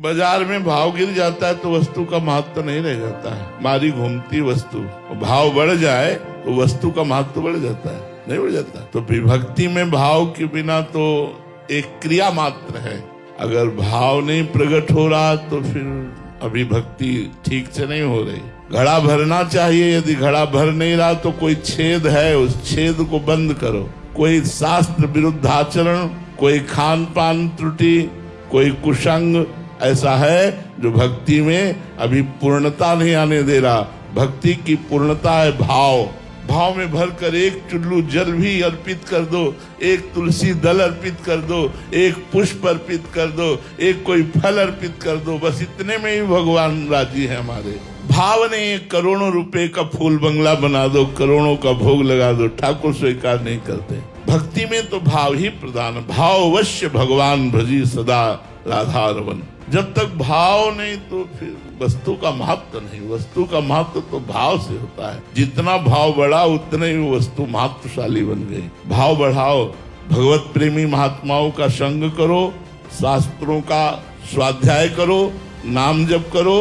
बाजार में भाव गिर जाता है तो वस्तु का महत्व नहीं रह जाता है। मारी घूमती वस्तु, भाव बढ़ जाए तो वस्तु का महत्व बढ़ जाता है, नहीं बढ़ जाता। तो विभक्ति में भाव के बिना तो एक क्रिया मात्र है। अगर भाव नहीं प्रकट हो रहा तो फिर अभिभक्ति ठीक से नहीं हो रही। घड़ा भरना चाहिए, यदि घड़ा भर नहीं रहा तो कोई छेद है, उस छेद को बंद करो। कोई शास्त्र विरुद्ध आचरण, कोई खान पान त्रुटि, कोई कुसंग ऐसा है जो भक्ति में अभी पूर्णता नहीं आने दे रहा। भक्ति की पूर्णता है भाव। भाव में भरकर एक चुल्लू जल भी अर्पित कर दो, एक तुलसी दल अर्पित कर दो, एक पुष्प अर्पित कर दो, एक कोई फल अर्पित कर दो, बस इतने में ही भगवान राजी है हमारे। भाव ने करोड़ों रुपए का फूल बंगला बना दो, करोड़ों का भोग लगा दो, ठाकुर स्वीकार नहीं करते। भक्ति में तो भाव ही प्रधान। भाव अवश्य भगवान भजी सदा राधा रमन। जब तक भाव नहीं तो फिर वस्तु का महत्व नहीं। वस्तु का महत्व तो भाव से होता है। जितना भाव बढ़ा उतने ही वस्तु महत्वशाली बन गई। भाव बढ़ाओ, भगवत प्रेमी महात्माओं का संग करो, शास्त्रों का स्वाध्याय करो, नाम जप करो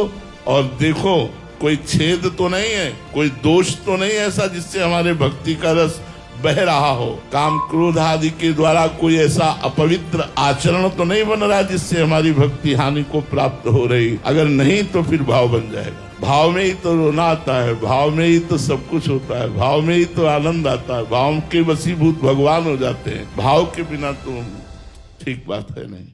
और देखो कोई छेद तो नहीं है, कोई दोष तो नहीं है ऐसा जिससे हमारे भक्ति का रस बह रहा हो। काम क्रोध आदि के द्वारा कोई ऐसा अपवित्र आचरण तो नहीं बन रहा जिससे हमारी भक्ति हानि को प्राप्त हो रही। अगर नहीं तो फिर भाव बन जाएगा। भाव में ही तो रोना आता है, भाव में ही तो सब कुछ होता है, भाव में ही तो आनंद आता है। भाव के वशीभूत भगवान हो जाते हैं। भाव के बिना तो ठीक बात है नहीं।